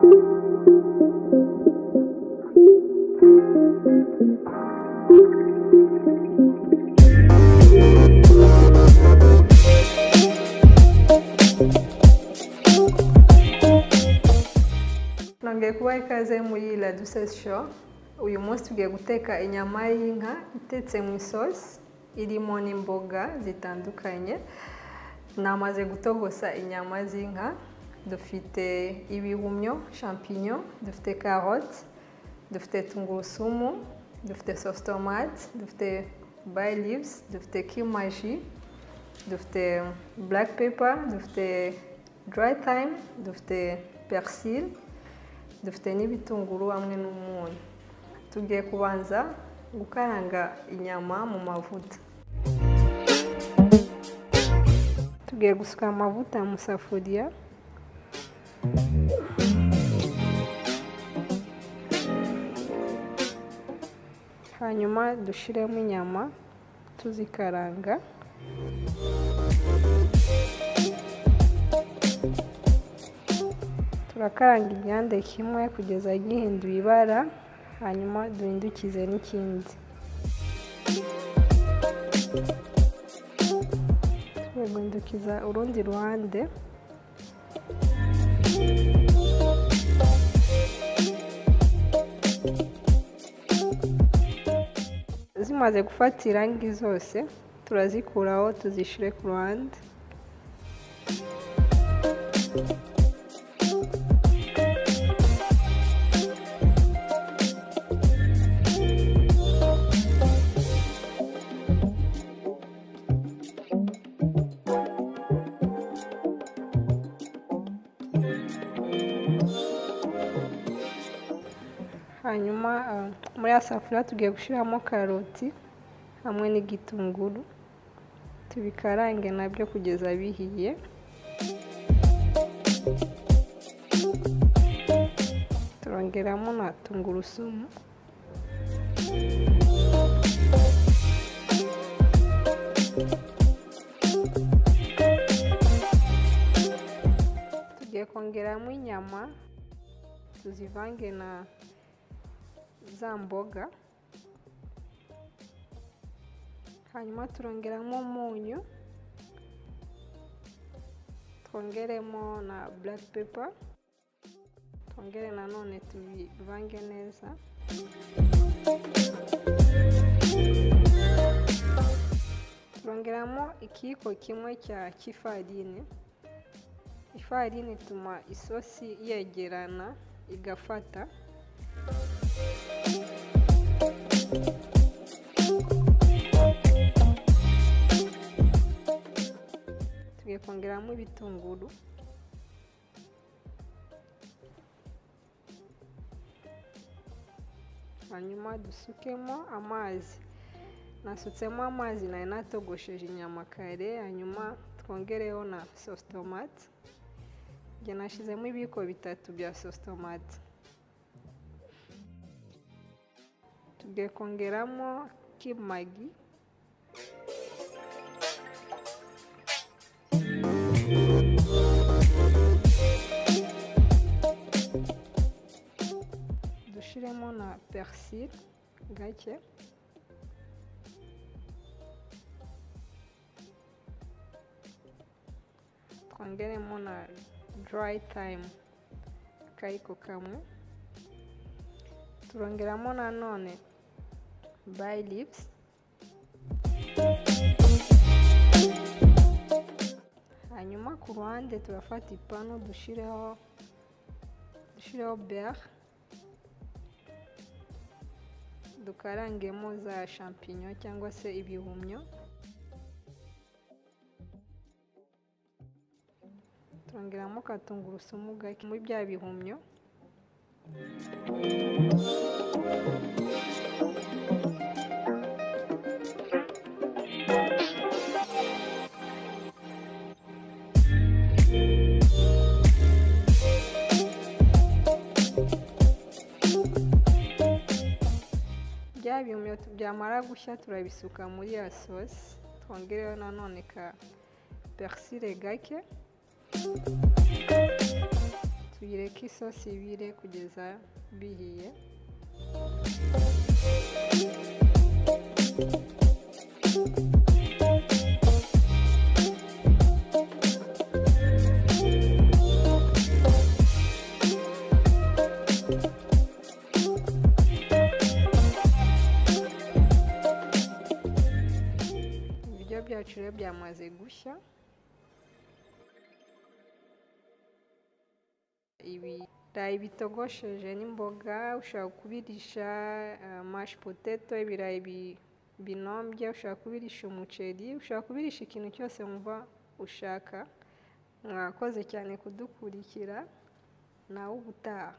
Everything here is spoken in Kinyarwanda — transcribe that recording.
Nongeye kubaha ikaze muri La Ducesse Show. Uyu munsi tugiye guteka inyama y'inka itetse mu isosi irimo n'imboga zitandukanye. Namaze gutogosa inyama z'inka. Dufite ibihumyo, champignon, dufite carotte, dufite tungurusumu, dufite sauce tomate, dufite bay leaves, dufite kimaji, dufite black pepper, dufite dry thyme, dufite persil, dufite n'ibitunguru hamwe n'umunyu. Tugiye kubanza gukaranga inyama mu mavuta. Tugiye gusuka amavuta mu safuriya. Hanyuma dushiremo inyama tuzikaranga. Turakaranga igihande kimwe kugeza gihinduye ibara, hanyuma duhindukize n'ikindi. Tugiye guhindukiza urundi ruhande. Zimaze gufata irangi zose, turazikuraho tuzishire ku ruhande. Hanyuma muri ya safuriya tugiye gushyiramo karoti hamwe n'igitunguru, tubikarange nabyo kugeza bihiye. Turongeramo na tungurusumu. Tugiye kongeramo inyama, tuzivange na za mboga. Hanyuma turongeramo umunyu, twongeremo na black pepper, twongere nanone tubivange neza. Turongeramo ikiyiko kimwe cy'ifarini. Ifarini ituma isosi yegerana igafata. Tugiye kongeramo ibitunguru. Hanyuma dusukemo amazi. Nasutsemo amazi nari natogosheje inyama kare, hanyuma twongereho na sauce tomate. Njye nashyizemo ibiyiko bitatu bya sauce tomate. Tugiye kongeramo kimagi. Dushiremo na persil gake. Twongeremo na dry thyme akayiko kamwe. Turongeramo nanone bay leaves. Hanyuma ku ruhande turafata ipanu dushireho beurre. Dukarangemo za champignon cyangwa se ibihumyo. Turongeramo katungurusumu gake muri bya bihumyo. Bya bihumyo byamara gushya turabisuka muri ya sauce. Twongereho nanone ka persil gake. tuyireke isosi ibire kugeza bihiye. Ibiryo byacu rero byamaze gushya. Ibirayi bitogosheje n'imboga, ushobora kubirisha mash potato, ibirayi binombye, ushobora kubirisha umuceri, ushobora kubirisha ikintu cyose wumva ushaka. Mwakoze cyane kudukurikira, nawe ubutaha.